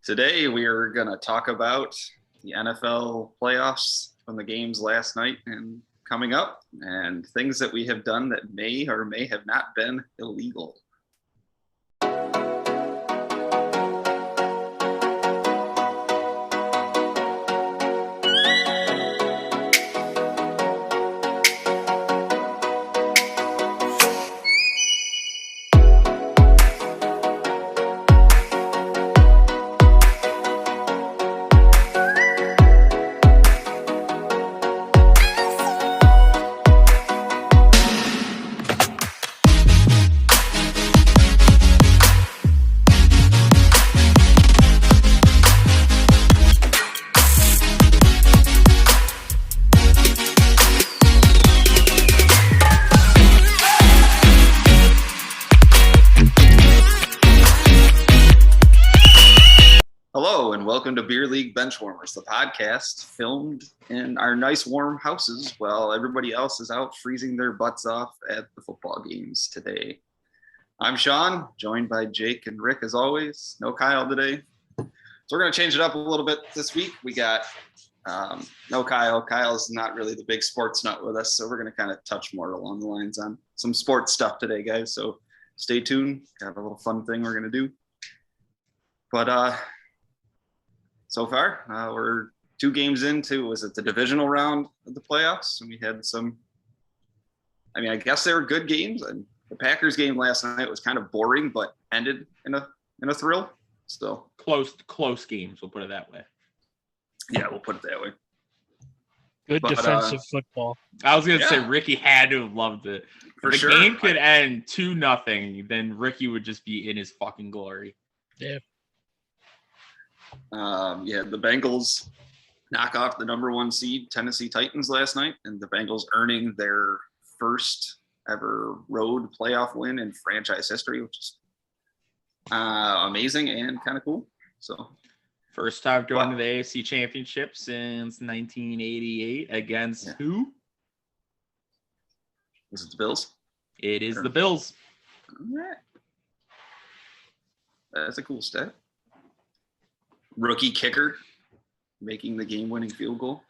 Today we are going to talk about the NFL playoffs from the games last night and coming up, and things that we have done that may or may have not been illegal. Hello and welcome to Beer League Benchwarmers, the podcast filmed in our nice warm houses while everybody else is out freezing their butts off at the football games today. I'm Sean, joined by Jake and Rick as always. No Kyle today. So we're going to change it up a little bit this week. We got no Kyle. Kyle's not really the big sports nut with us, so we're going to kind of touch more along the lines on some sports stuff today, guys. So stay tuned. Got a little fun thing we're going to do. But so far, we're 2 games into, was it the divisional round of the playoffs? And we had some, I guess they were good games. And the Packers game last night was kind of boring, but ended in a thrill. So close games, we'll put it that way. Yeah, we'll put it that way. Good defensive football. I was going to say Ricky had to have loved it. For the sure. game could end 2-0, then Ricky would just be in his fucking glory. Yeah. The Bengals knock off the number 1 seed Tennessee Titans last night, and the Bengals earning their first ever road playoff win in franchise history, which is amazing and kind of cool. So, first time going to the AFC Championship since 1988 against who? Is it the Bills? It is the Bills. All right. That's a cool stat. Rookie kicker making the game-winning field goal.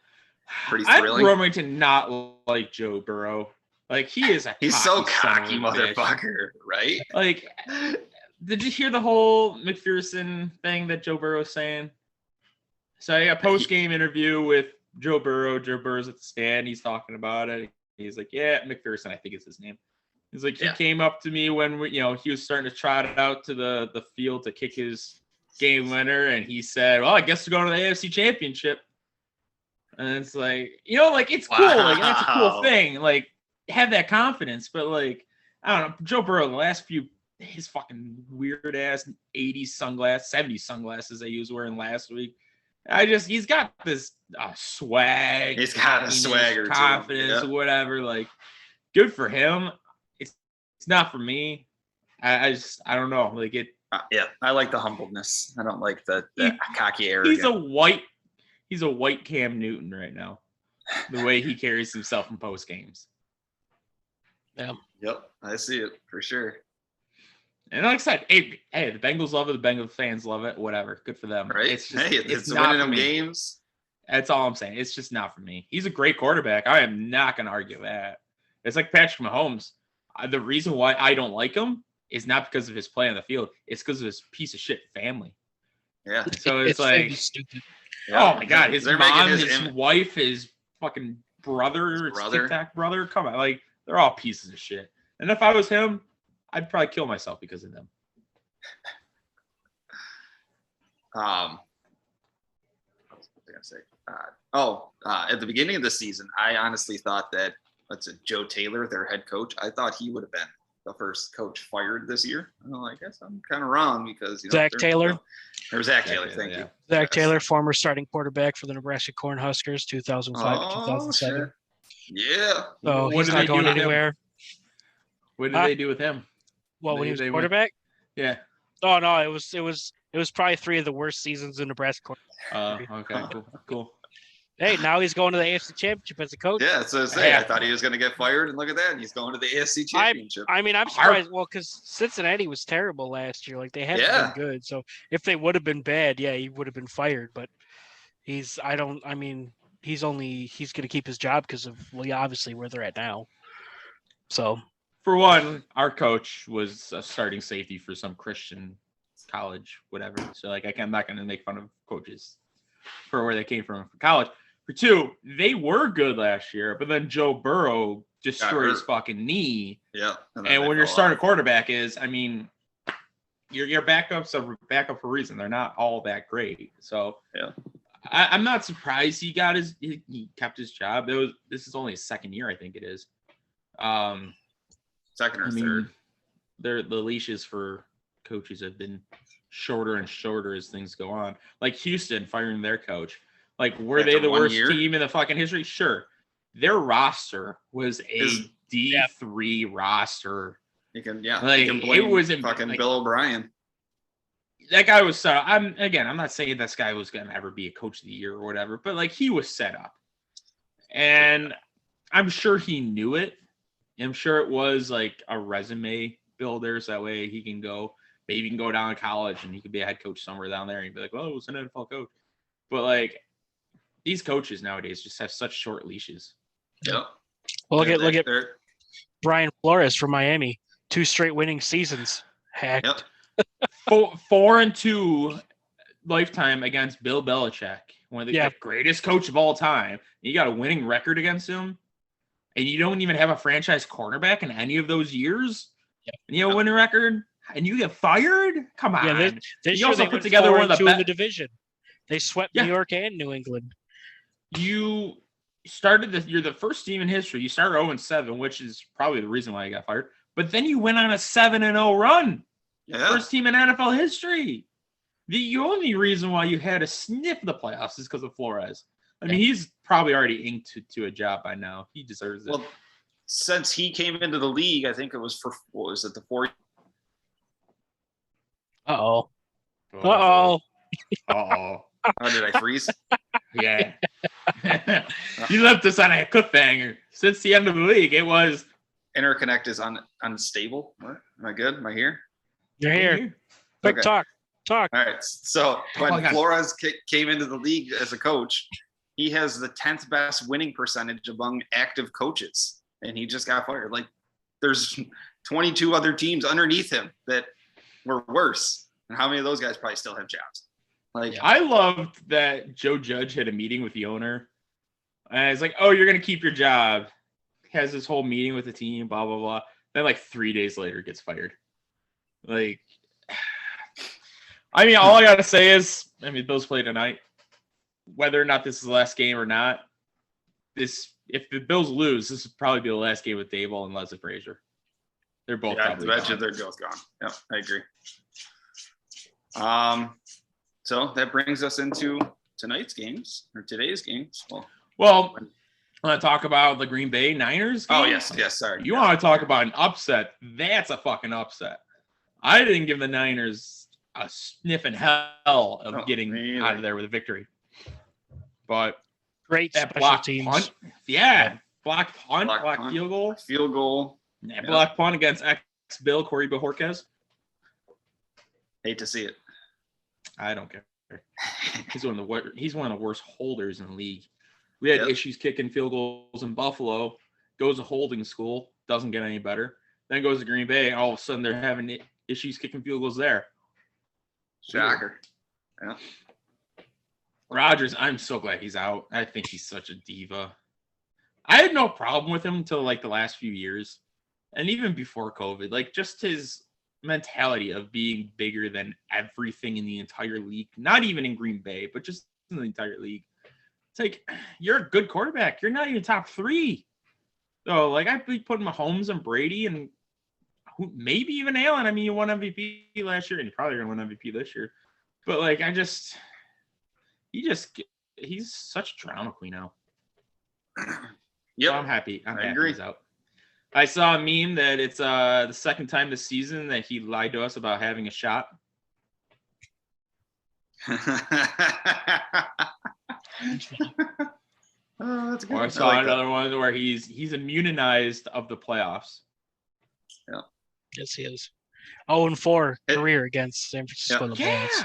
Pretty thrilling. I'm growing to not like Joe Burrow. Like, he is he's so cocky, motherfucker, right? Like, did you hear the whole McPherson thing that Joe Burrow's saying? So I got a post-game interview with Joe Burrow. Joe Burrow's at the stand. He's talking about it. He's like, yeah, McPherson, I think is his name. He's like, he came up to me when he was starting to trot it out to the field to kick his game winner, and he said, well, I guess we're going to the AFC Championship. And it's like, it's cool. Like, that's a cool thing. Like, have that confidence. But, like, I don't know, Joe Burrow, the last few, his fucking weird ass 80s sunglasses, 70s sunglasses he was wearing last week. He's got this swag. He's got a swagger, confidence, or whatever. Like, good for him. It's not for me. I don't know. Like, it. I like the humbleness. I don't like the cocky arrogance. He's a white Cam Newton right now. The way he carries himself in post games. Yeah. Yep, I see it for sure. And like I said, hey, the Bengals love it. The Bengals fans love it. Whatever, good for them. Right? It's just, it's not winning them me. games. That's all I'm saying. It's just not for me. He's a great quarterback. I am not going to argue that. It's like Patrick Mahomes. The reason why I don't like him is not because of his play on the field. It's because of his piece of shit family. Yeah. So it's like, stupid. Yeah. Oh my God, his mom, his wife, his fucking brother, Tic Tac brother. Come on, like, they're all pieces of shit. And if I was him, I'd probably kill myself because of them. What was I gonna say? At the beginning of the season, I honestly thought that Joe Taylor, their head coach, I thought he would have been the first coach fired this year. Well, I guess I'm kind of wrong because Zach Taylor. Or Zach Taylor, thank you. Zach Taylor, former starting quarterback for the Nebraska Cornhuskers, 2005 to 2007. Shit. Yeah. So he's not going anywhere. What did they do with him? Well, when he was quarterback? Yeah. Oh no, it was probably 3 of the worst seasons in Nebraska. Okay, cool. Hey, now he's going to the AFC Championship as a coach. Yeah, that's what I say. I thought he was going to get fired, and look at that. And he's going to the AFC Championship. I mean, I'm surprised. Well, because Cincinnati was terrible last year. Like, they haven't been good. So if they would have been bad, yeah, he would have been fired. But he's going to keep his job because of, well, obviously where they're at now. So. For one, our coach was a starting safety for some Christian college, whatever. So, like, I'm not going to make fun of coaches for where they came from for college. For two, they were good last year, but then Joe Burrow destroyed his fucking knee. Yeah. And when your starting quarterback is, I mean, your backups are backup for a reason. They're not all that great. So yeah, I'm not surprised he kept his job. This is only his second year, I think it is. Second or third. The leashes for coaches have been shorter and shorter as things go on. Like Houston firing their coach. Like, were they the worst team in the fucking history? Sure. Their roster was a D3 roster. You can it was fucking Bill O'Brien. That guy was set up. I'm not saying this guy was gonna ever be a coach of the year or whatever, but like, he was set up. And I'm sure he knew it. I'm sure it was like a resume builder, so that way he can go, maybe he can go down to college and he could be a head coach somewhere down there and be like, well, it was an NFL coach. But like, these coaches nowadays just have such short leashes. Yep. Well, look at Brian Flores from Miami. 2 straight winning seasons. Hacked. Yep. 4-2 lifetime against Bill Belichick, one of the greatest coach of all time. You got a winning record against him, and you don't even have a franchise cornerback in any of those years. Yep. And you have a winning record, and you get fired? Come on. Yeah, you also put together one of the best in the division. They swept New York and New England. You started you're the first team in history. You started 0-7, which is probably the reason why you got fired. But then you went on a 7-0 run. Yeah. First team in NFL history. The only reason why you had a sniff of the playoffs is because of Flores. I mean, he's probably already inked to a job by now. He deserves it. Well, since he came into the league, I think it was for, what was it, the 4? Uh-oh. Oh, did I freeze? Yeah. You left us on a cliffhanger. Since the end of the league, it was... Interconnect is unstable. What? Am I good? Am I here? You're here. Quick, talk. All right. So when Flores came into the league as a coach, he has the 10th best winning percentage among active coaches, and he just got fired. Like, there's 22 other teams underneath him that were worse. And how many of those guys probably still have jobs? Like, I loved that Joe Judge had a meeting with the owner. And it's like, oh, you're going to keep your job. Has this whole meeting with the team, blah, blah, blah. Then like 3 days later gets fired. Like, I mean, all I got to say is, Bills play tonight. Whether or not this is the last game or not, if the Bills lose, this would probably be the last game with Dable and Leslie Frazier. They're both probably gone. They're both gone. Yep, I agree. So that brings us into today's games. Well, I want to talk about the Green Bay Niners game? Oh, yes, sorry. You want to talk about an upset? That's a fucking upset. I didn't give the Niners a sniff in hell of getting out of there with a victory. But great special teams. Punt, blocked punt, blocked field goal. Field goal. Yeah, blocked punt against ex-Bill Corey Bojorquez. Hate to see it. I don't care. He's one of the worst holders in the league. We had issues kicking field goals in Buffalo. Goes to holding school, doesn't get any better. Then goes to Green Bay, and all of a sudden they're having issues kicking field goals there. Shocker. Yeah. Rodgers, I'm so glad he's out. I think he's such a diva. I had no problem with him until like the last few years, and even before COVID. Like, just his mentality of being bigger than everything in the entire league. Not even in Green Bay, but just in the entire league. It's like, you're a good quarterback. You're not even top 3. So, like, I'd be putting Mahomes and Brady and maybe even Allen. I mean, you won MVP last year, and you're probably going to win MVP this year. But, like, he's such a drama queen now. Yep. So I'm happy. I agree. He's out. I saw a meme that it's the second time this season that he lied to us about having a shot. that's good. Or I saw like another one where he's immunized of the playoffs. Yeah. Yes, he is. 0-4 career against San Francisco. The Bulls.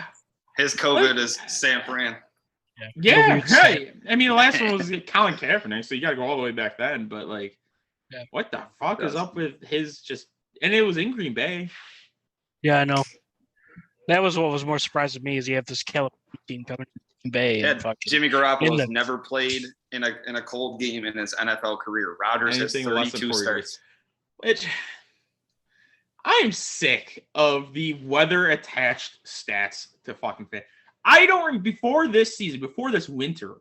His COVID is San Fran. Yeah, right. I mean, the last one was Colin Kaepernick, so you got to go all the way back then. But like, what the fuck is up with his just? And it was in Green Bay. Yeah, I know. That was what was more surprising to me is you have this California team coming to Green Bay. And Jimmy Garoppolo's never played in a cold game in his NFL career. Rodgers has 32 starts. Which I am sick of the weather-attached stats to fucking fit. I don't, before this season, before this winter,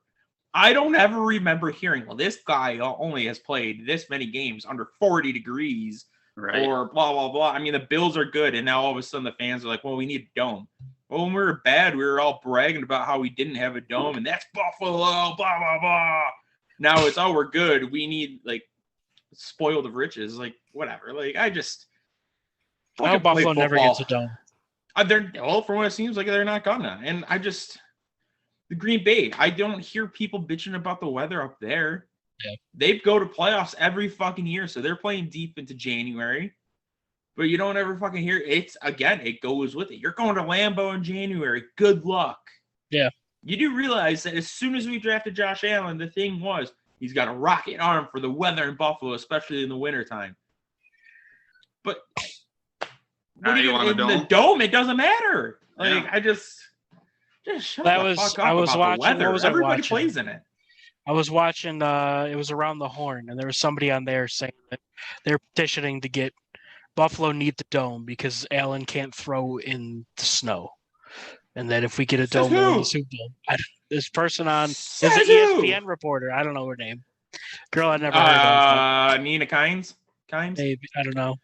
I don't ever remember hearing, well, this guy only has played this many games under 40 degrees or blah, blah, blah. I mean, the Bills are good, and now all of a sudden the fans are like, well, we need a dome. Well, when we were bad, we were all bragging about how we didn't have a dome, and that's Buffalo, blah, blah, blah. Now it's, oh, we're good. We need, like, spoiled of riches. Like, whatever. Like, I just... I hope Buffalo never gets a dome. Well, from what it seems like, they're not gonna. And the Green Bay, I don't hear people bitching about the weather up there. Yeah. They go to playoffs every fucking year, so they're playing deep into January. But you don't ever fucking hear it goes with it. You're going to Lambeau in January. Good luck. Yeah. You do realize that as soon as we drafted Josh Allen, the thing was he's got a rocket arm for the weather in Buffalo, especially in the wintertime. But what do you want in the dome? It doesn't matter. Like I just shut the fuck up I was about watching. the weather. What was Everybody I watching? plays in it. I was watching. It was Around the Horn, and there was somebody on there saying that they're petitioning to get Buffalo need the dome because Allen can't throw in the snow, and that if we get a dome, we'll win the Super Bowl. This person on is an ESPN reporter. I don't know her name. Girl, I never heard of. Nina Kynes. Maybe I don't know.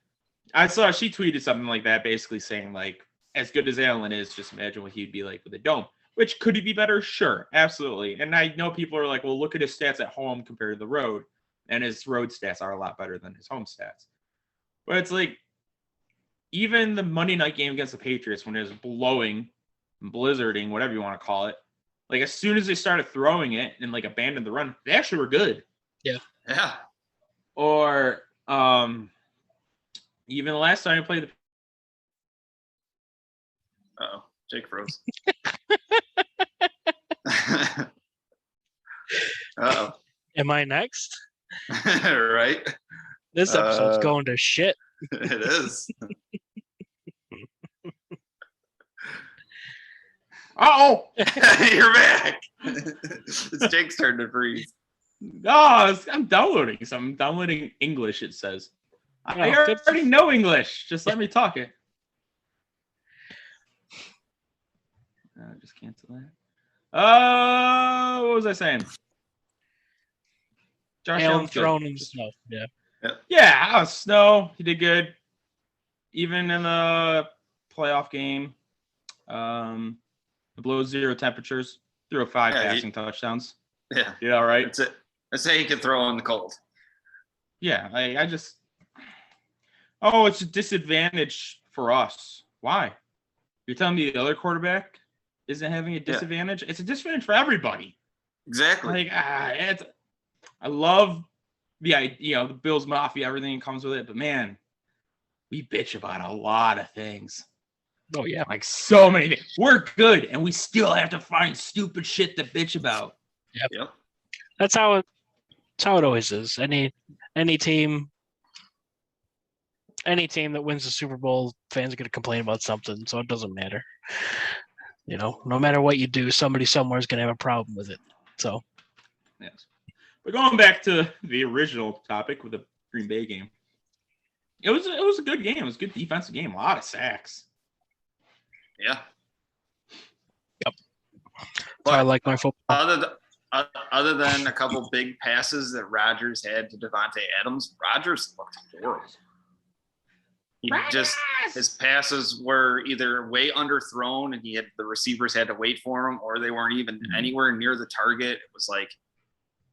I saw she tweeted something like that, basically saying like, as good as Allen is, just imagine what he'd be like with a dome. Which could he be better? Sure, absolutely. And I know people are like, well, look at his stats at home compared to the road, and his road stats are a lot better than his home stats. But it's like, even the Monday night game against the Patriots, when it was blowing, blizzarding, whatever you want to call it, like as soon as they started throwing it and like abandoned the run, they actually were good. Yeah. Yeah. Or even the last time I played the Uh-oh, Jake froze. Uh-oh. Am I next? Right. This episode's going to shit. It is. Uh-oh! You're back. It's Jake's turn to freeze. Oh, I'm downloading something. I'm downloading English, it says. I already know English. Just let me talk it. Just cancel that. What was I saying? Josh Allen thrown in the snow. Yeah. Yeah, snow. He did good. Even in the playoff game, below 0 temperatures, threw 5 passing touchdowns. Yeah. You all right? That's it. That's how he can throw in the cold. Yeah, I just... Oh, it's a disadvantage for us. Why? You're telling me the other quarterback isn't having a disadvantage? Yeah. It's a disadvantage for everybody. Exactly. Like, I love the idea, the Bills Mafia, everything that comes with it, but man, we bitch about a lot of things. Oh yeah, like so many things. We're good, and we still have to find stupid shit to bitch about. Yep. That's how it always is. Any team that wins the Super Bowl, fans are going to complain about something, so it doesn't matter. You know, no matter what you do, somebody somewhere is going to have a problem with it. So, yes. But going back to the original topic with the Green Bay game, it was a good game. It was a good defensive game. A lot of sacks. Yeah. Yep. But I like my football. Other than a couple big passes that Rodgers had to Devontae Adams, Rodgers looked horrible. His passes were either way underthrown and the receivers had to wait for him, or they weren't even anywhere near the target. It was like,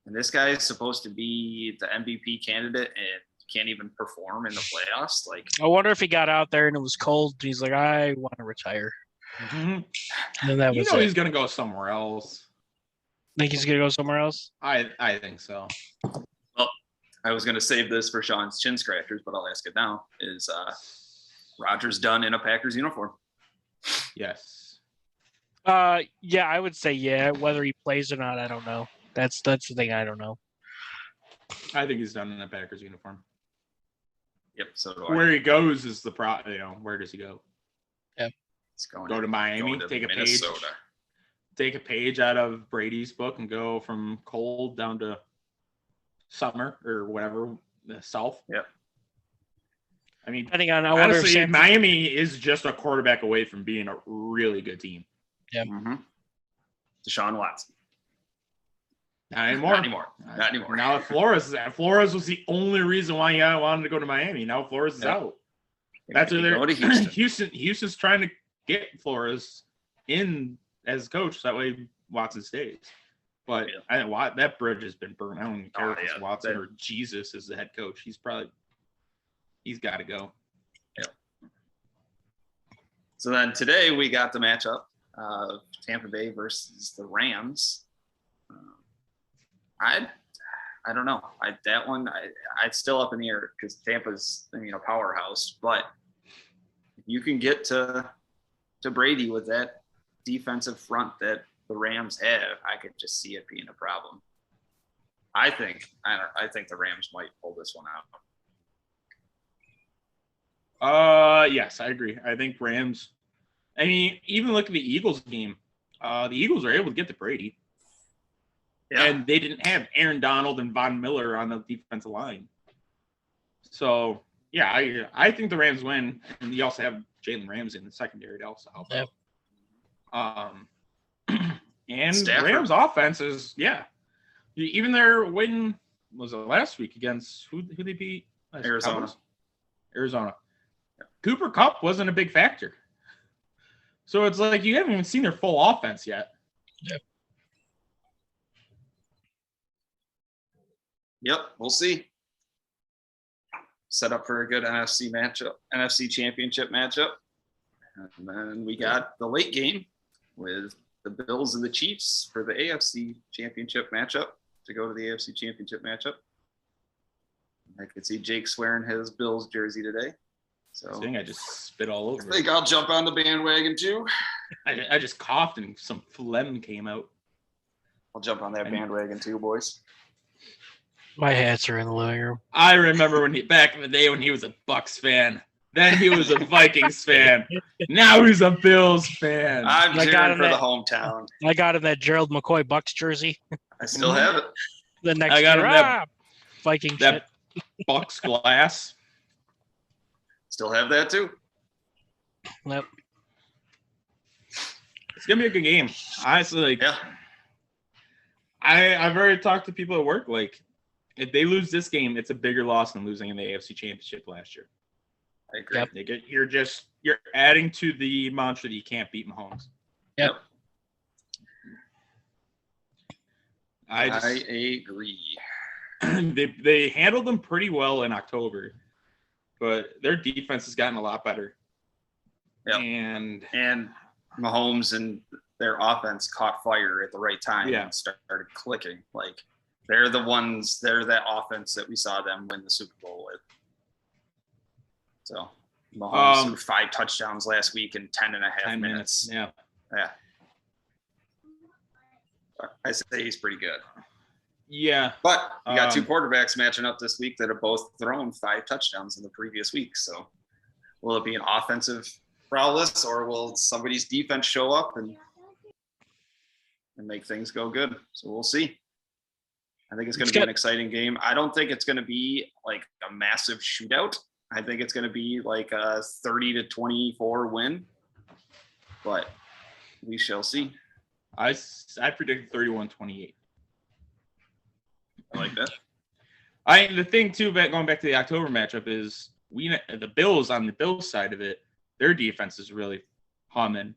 and this guy is supposed to be the MVP candidate and can't even perform in the playoffs. Like, I wonder if he got out there and it was cold and he's like, I want to retire. Mm-hmm. And that was he's going to go somewhere else. Think he's gonna go somewhere else? I think so. Well, I was going to save this for Sean's chin scratchers, but I'll ask it now. Is Rodgers done in a Packers uniform? Yes. Yeah, I would say yeah. Whether he plays or not, I don't know. That's the thing I don't know. I think he's done in a Packers uniform. Yep, so do I. Where he goes is the where does he go? It's going Go to Miami, take a page out of Brady's book and go from cold down to summer or whatever, the south. Yep. I mean, Depending on, honestly, Miami is just a quarterback away from being a really good team. Yeah. Mm-hmm. Deshaun Watson. Not anymore. Not anymore. Now Flores was the only reason why I wanted to go to Miami. Now Flores is out. That's where they're Houston's trying to get Flores in as coach. So that way Watson stays. But that bridge has been burned. I don't even care if it's Watson or Jesus is the head coach. He's got to go. Yeah. So then today we got the matchup of Tampa Bay versus the Rams. I don't know. That one I'd still up in the air because Tampa's a powerhouse. But if you can get to Brady with that defensive front that the Rams have, I could just see it being a problem. I think the Rams might pull this one out. Yes, I agree. I think Rams. I mean, even look at the Eagles game. The Eagles are able to get to Brady. Yeah. And they didn't have Aaron Donald and Von Miller on the defensive line. So, yeah, I think the Rams win. And you also have Jalen Ramsey in the secondary to also help out. And Stafford. Rams offense is, even their win, was it last week against, who they beat? Arizona. Yeah. Cooper Kupp wasn't a big factor. So it's like you haven't even seen their full offense yet. Yep, we'll see. Set up for a good NFC championship matchup. And then we got the late game with the Bills and the Chiefs for the AFC championship matchup to go to the AFC championship matchup. I could see Jake swearing his Bills jersey today. So I just spit all over. I think I'll jump on the bandwagon too. I just coughed and some phlegm came out. I'll jump on that bandwagon too, boys. My hats are in the living room. I remember back in the day when he was a Bucks fan. Then he was a Vikings fan. Now he's a Bills fan. I'm cheering for the hometown. I got him that Gerald McCoy Bucks jersey. I still have it. The next year, Viking that Bucks glass. Still have that too. Yep. It's gonna be a good game. Honestly, I've already talked to people at work. Like, if they lose this game, it's a bigger loss than losing in the AFC Championship last year. I agree. Yep. You're adding to the mantra that you can't beat Mahomes. Yep. I agree. They handled them pretty well in October, but their defense has gotten a lot better. Yep. And Mahomes and their offense caught fire at the right time and started clicking. Like, they're that offense that we saw them win the Super Bowl with. So Mahomes threw 5 touchdowns last week in 10 minutes. Yeah. I say he's pretty good. Yeah. But you got 2 quarterbacks matching up this week that have both thrown 5 touchdowns in the previous week. So will it be an offensive prowess, or will somebody's defense show up and make things go good? So we'll see. I think it's going to be an exciting game. I don't think it's going to be like a massive shootout. I think it's going to be like a 30-24 win, but we shall see. I predict 31-28. I like that. The thing too, going back to the October matchup, is the Bills, on the Bills side of it, their defense is really humming,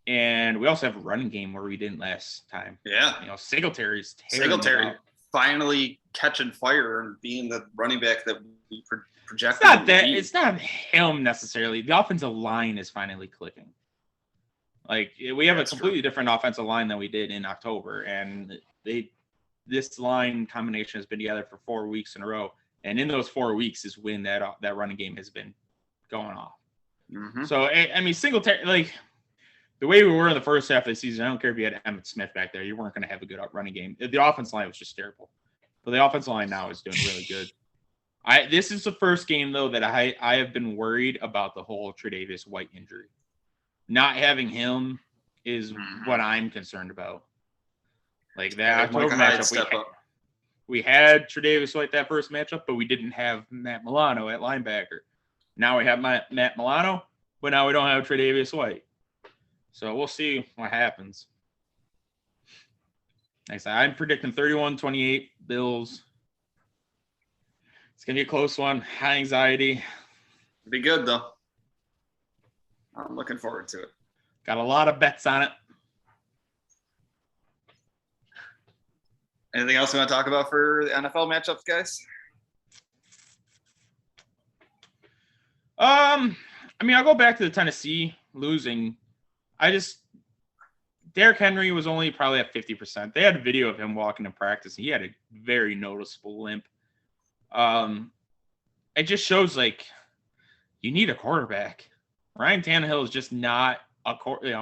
and we also have a running game where we didn't last time. Yeah, Singletary's Singletary finally catching fire and being the running back that we projected. It's not him necessarily. The offensive line is finally clicking. Like we have a completely different offensive line than we did in October, and this line combination has been together for 4 weeks in a row, and in those 4 weeks is when that running game has been going off. Mm-hmm. So I mean, Singletary, like the way we were in the first half of the season, I don't care if you had Emmitt Smith back there, you weren't going to have a good running game. The offensive line was just terrible, but the offensive line now is doing really good. This is the first game though that I have been worried about the whole Tre'Davious White injury. Not having him is what I'm concerned about. Like that October matchup, we had Tre'Davious White that first matchup, but we didn't have Matt Milano at linebacker. Now we have Matt Milano, but now we don't have Tre'Davious White. So we'll see what happens. Next, I'm predicting 31-28 Bills. It's going to be a close one. High anxiety. It'll be good, though. I'm looking forward to it. Got a lot of bets on it. Anything else you want to talk about for the NFL matchups, guys? I mean, I'll go back to the Tennessee losing. Derrick Henry was only probably at 50%. They had a video of him walking in practice. And he had a very noticeable limp. It just shows like you need a quarterback. Ryan Tannehill is just not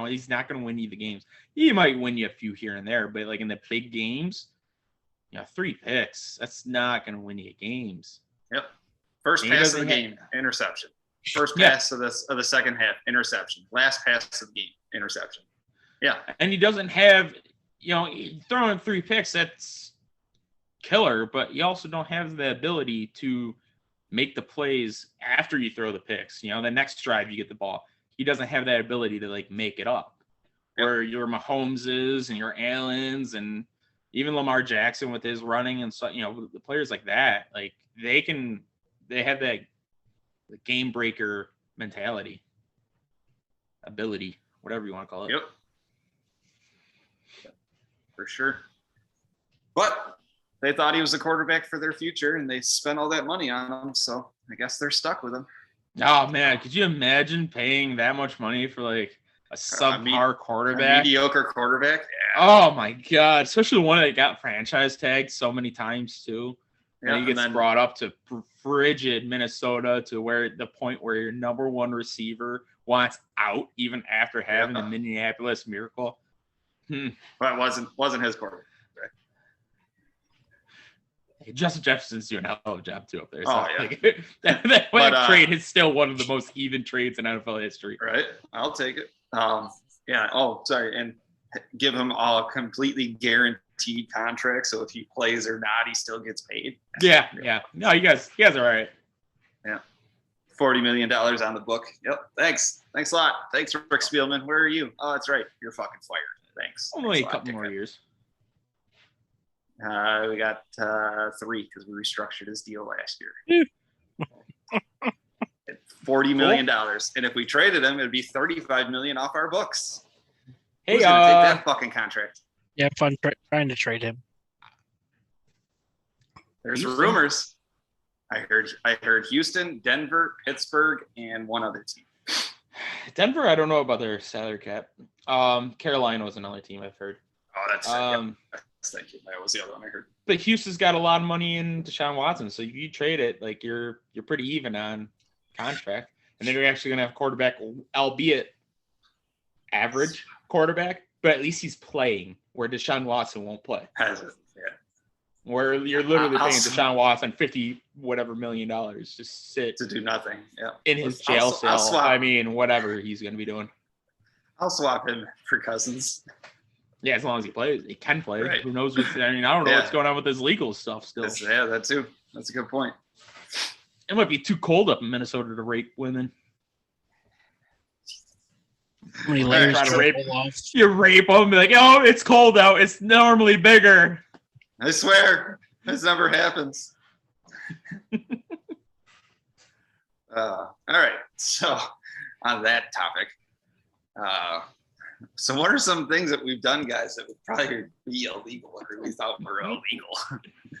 he's not going to win you the games. He might win you a few here and there, but like in the big games, 3 picks. That's not going to win you games. Yep. First pass of the game, interception. First pass of the second half, interception. Last pass of the game, interception. Yeah. And he doesn't have, throwing 3 picks, that's killer, but you also don't have the ability to make the plays after you throw the picks. The next drive you get the ball. He doesn't have that ability to like make it up. Yep. Where your Mahomeses and your Allens and even Lamar Jackson with his running and so the players like that, like they have that game breaker mentality, ability, whatever you want to call it. Yep. For sure. But they thought he was a quarterback for their future and they spent all that money on him. So I guess they're stuck with him. Oh man, could you imagine paying that much money for like a subpar quarterback? A mediocre quarterback? Yeah. Oh my God. Especially the one that got franchise tagged so many times too. Yeah, and he gets brought up to frigid Minnesota to the point where your number one receiver wants out even after having the Minneapolis Miracle. But it wasn't his quarterback. Justin Jefferson's doing a hell of a job too up there. So that trade is still one of the most even trades in NFL history. Right. I'll take it. And give him a completely guaranteed contract. So if he plays or not, he still gets paid. Yeah. No, you guys are all right. Yeah. $40 million on the book. Yep. Thanks a lot. Thanks, Rick Spielman. Where are you? Oh, that's right. You're fucking fired. Thanks. Only a couple more years. We got 3 because we restructured his deal last year. $40 million. And if we traded him, it'd be $35 million off our books. Hey, who's gonna take that fucking contract? Yeah, fun trying to trade him. There's rumors. I heard Houston, Denver, Pittsburgh, and one other team. Denver, I don't know about their salary cap. Carolina was another team I've heard. Oh, that's thank you. That was the other one I heard. But Houston's got a lot of money in Deshaun Watson, so if you trade it, like you're pretty even on contract, and then you're actually gonna have quarterback, albeit average quarterback, but at least he's playing. Where Deshaun Watson won't play. Has it? Yeah. Where you're literally paying Deshaun Watson $50 whatever million just sit to do nothing. Yeah. In his jail cell. I mean, whatever he's gonna be doing. I'll swap him for Cousins. Yeah, as long as he plays, he can play. Right. Who knows? I don't know what's going on with his legal stuff still. That too. That's a good point. It might be too cold up in Minnesota to rape women. How many layers you rape them, be like, oh, it's cold out. It's normally bigger. I swear, this never happens. All right. So, on that topic, so what are some things that we've done, guys, that would probably be illegal, or we thought were illegal?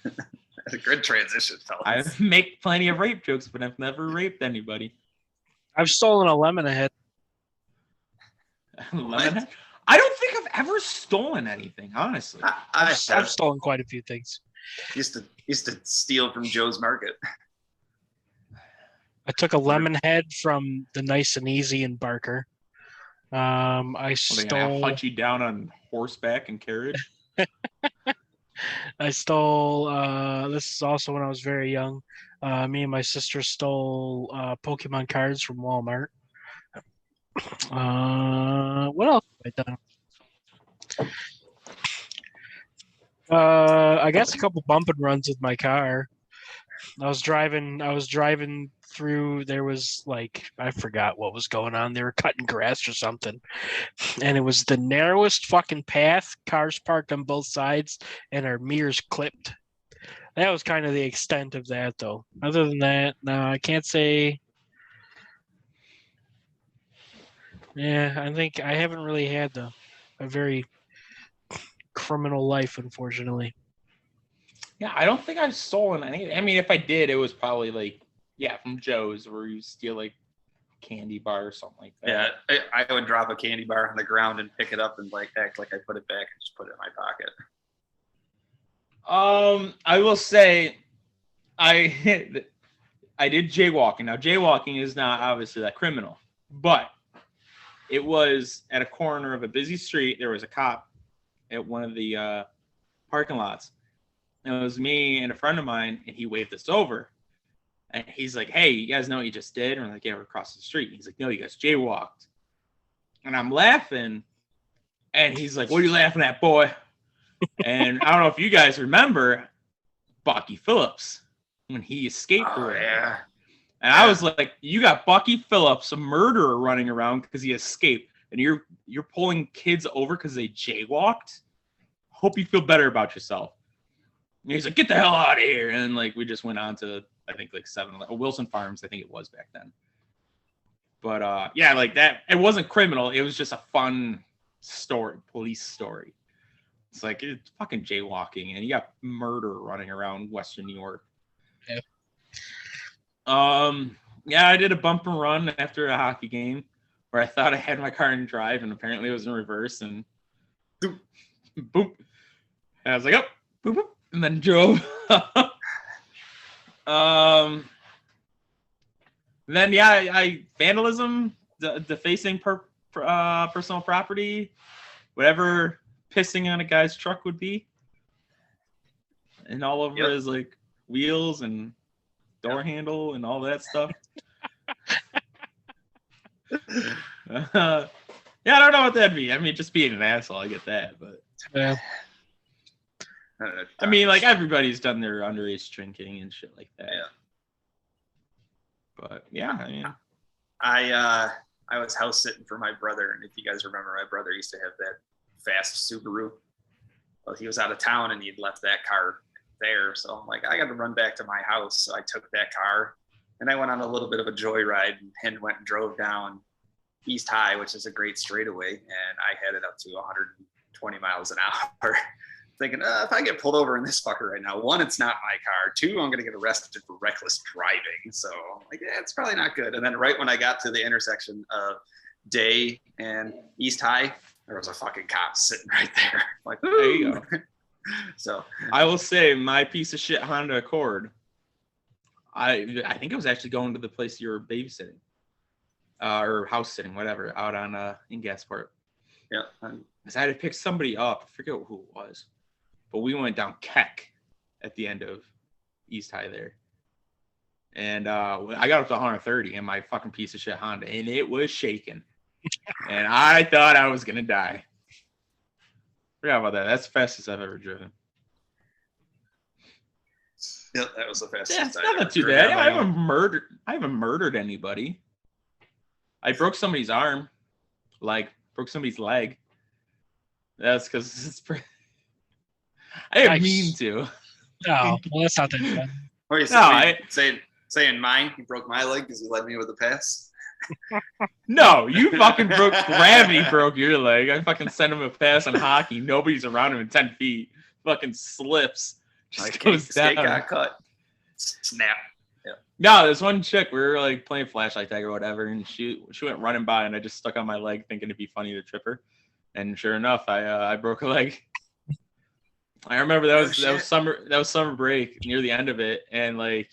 That's a good transition, fellas. I make plenty of rape jokes, but I've never raped anybody. I've stolen a lemon ahead. Lemonhead? I don't think I've ever stolen anything, honestly. I've stolen quite a few things. Used to steal from Joe's Market. I took a lemon head from the Nice and Easy in Barker. I stole. Hunt you down on horseback and carriage. I stole. This is also when I was very young. Me and my sister stole Pokemon cards from Walmart. What else have I done? I guess a couple bump and runs with my car. I was driving through. There was I forgot what was going on. They were cutting grass or something, and it was the narrowest fucking path. Cars parked on both sides, and our mirrors clipped. That was kind of the extent of that, though. Other than that, no, I can't say. Yeah, I think I haven't really had a very criminal life, unfortunately. Yeah, I don't think I've stolen any. I mean, if I did, it was probably from Joe's, where you steal candy bar or something like that. Yeah, I would drop a candy bar on the ground and pick it up and act like I put it back and just put it in my pocket. I will say, I did jaywalking. Now, jaywalking is not obviously that criminal, but it was at a corner of a busy street. There was a cop at one of the parking lots. And it was me and a friend of mine, and he waved us over. And he's like, "Hey, you guys know what you just did?" And we're like, "Yeah, we're across the street." And he's like, "No, you guys jaywalked." And I'm laughing. And he's like, "What are you laughing at, boy?" And I don't know if you guys remember Bucky Phillips when he escaped. Oh, yeah. And I was like, "You got Bucky Phillips, a murderer, running around because he escaped, and you're pulling kids over because they jaywalked? Hope you feel better about yourself." And he's like, "Get the hell out of here!" And we just went on to I think 7-Eleven, Wilson Farms, I think it was back then. But that it wasn't criminal. It was just a fun story, police story. It's it's fucking jaywalking, and you got murder running around Western New York. Yeah. I did a bump and run after a hockey game where I thought I had my car in drive, and apparently it was in reverse, and boop, boop. And I was like, "Oh, boop, boop," and then drove. Then I vandalism, defacing personal property, whatever pissing on a guy's truck would be, and all over his wheels and door handle and all that stuff. I don't know what that'd be. I mean, just being an asshole, I get that, but yeah. I mean, everybody's done their underage drinking and shit like that. Yeah. But yeah, I mean, I was house sitting for my brother, and if you guys remember, my brother used to have that fast Subaru. Well, he was out of town and he'd left that car there, so I'm like, I got to run back to my house. So I took that car and I went on a little bit of a joyride and went and drove down East High, which is a great straightaway, and I headed up to 120 miles an hour. Thinking, if I get pulled over in this fucker right now, 1, it's not my car. 2, I'm going to get arrested for reckless driving. So it's probably not good. And then right when I got to the intersection of Day and East High, there was a fucking cop sitting right there. There you go. So I will say my piece of shit Honda Accord, I think it was actually going to the place you were babysitting or house sitting, whatever, out on in Gasport. Yeah. Because I had to pick somebody up. I forget who it was. But we went down Keck at the end of East High there. And I got up to 130 in my fucking piece of shit Honda, and it was shaking. And I thought I was going to die. Forgot about that. That's the fastest I've ever driven. Yeah, that was the fastest. Yeah, it's not too bad. I haven't murdered anybody. I broke somebody's arm, broke somebody's leg. That's because it's pretty... I didn't mean to. No, well, that's not that bad. Or you saying mine, you broke my leg because you led me with a pass? No, you fucking gravity broke your leg. I fucking sent him a pass on hockey. Nobody's around him in 10 feet. Fucking slips. Just goes down. Skate got cut. Snap. No, this one chick, we were like playing flashlight tag or whatever, and she went running by, and I just stuck on my leg thinking it'd be funny to trip her, and sure enough, I broke a leg. I remember that was summer break near the end of it, and like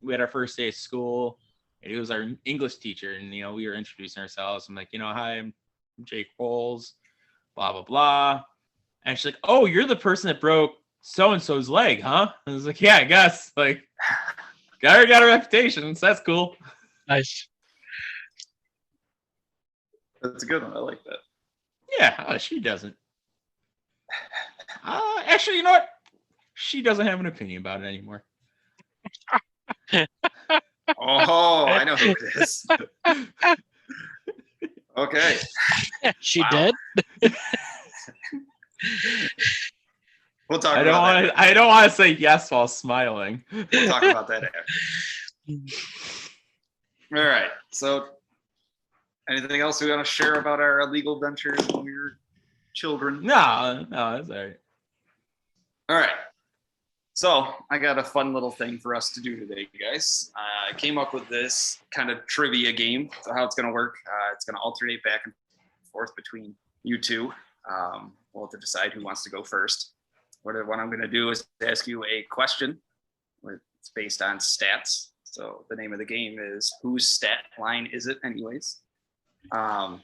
we had our first day of school, and he was our English teacher, and we were introducing ourselves. I'm like, hi, I'm Jake Bowles, blah blah blah, and she's like, oh, you're the person that broke so and so's leg, huh? I was like, yeah, I guess. Like, got a reputation, so that's cool. Nice. That's a good one. I like that. Yeah, she doesn't. Actually, you know what? She doesn't have an opinion about it anymore. Oh, I know who it is. Okay. She dead? We'll talk about that. I don't want to say yes while smiling. We'll talk about that after. All right. So, anything else we want to share about our illegal ventures when we were children? No, that's all right. All right. So, I got a fun little thing for us to do today, guys. I came up with this kind of trivia game. So, how it's going to work, it's going to alternate back and forth between you two. We'll have to decide who wants to go first. What I'm going to do is ask you a question. It's based on stats. So the name of the game is Whose Stat Line Is It Anyways? And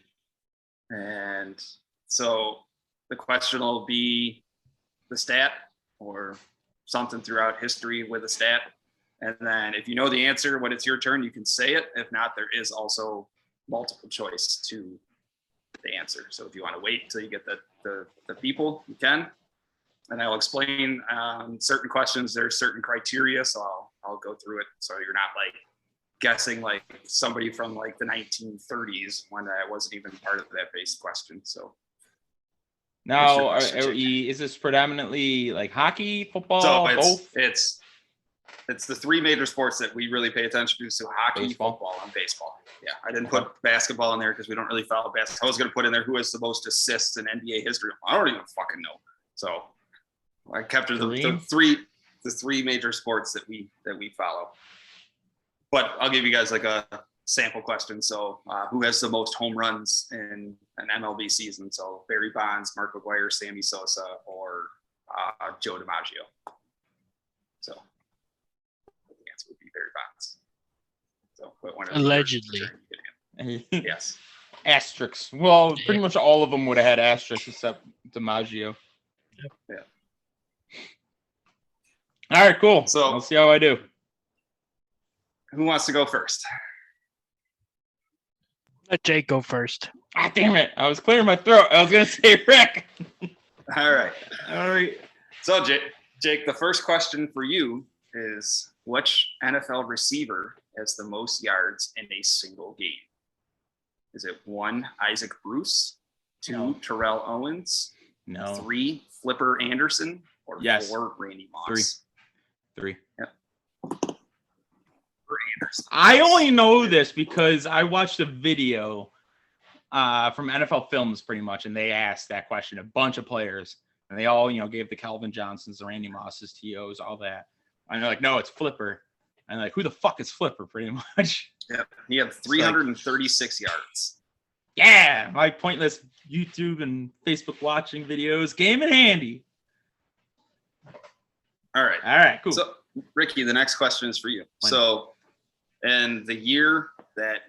so the question will be the stat or something throughout history with a stat. And then if you know the answer when it's your turn, you can say it. If not, there is also multiple choice to the answer. So if you want to wait until you get the people, you can. And I'll explain certain questions. There's certain criteria, so I'll go through it. So you're not like guessing like somebody from like the 1930s when I wasn't even part of that base question. So now, is this predominantly like hockey, football, so both? It's the three major sports that we really pay attention to. So hockey, football, and baseball. Yeah, I didn't put basketball in there because we don't really follow basketball. I was going to put in there who has the most assists in NBA history. I don't even fucking know. So I kept it the three major sports that we follow. But I'll give you guys like a sample question. So who has the most home runs in an MLB season? So Barry Bonds, Mark McGwire, Sammy Sosa, or Joe DiMaggio. So the answer would be Barry Bonds. So allegedly. Yes. Asterisks. Well, pretty much all of them would have had asterisks except DiMaggio. Yeah. All right, cool. So I'll see how I do. Who wants to go first? Let Jake go first. Ah, damn it. I was clearing my throat. I was going to say Rick. All right. All right. So, Jake, the first question for you is which NFL receiver has the most yards in a single game? Is it 1, Isaac Bruce, 2, No. Terrell Owens, No. 3, Flipper Anderson, or Yes. 4, Randy Moss? 3. Yep. Anderson. I only know this because I watched a video from NFL Films pretty much, and they asked that question, a bunch of players, and they all, gave the Calvin Johnsons, the Randy Mosses, T.O.s, all that. And they're like, no, it's Flipper. And they're like, who the fuck is Flipper, pretty much? Yep. He had 336 yards. Yeah, my pointless YouTube and Facebook watching videos came in handy. All right, cool. So, Ricky, the next question is for you. So, in the year that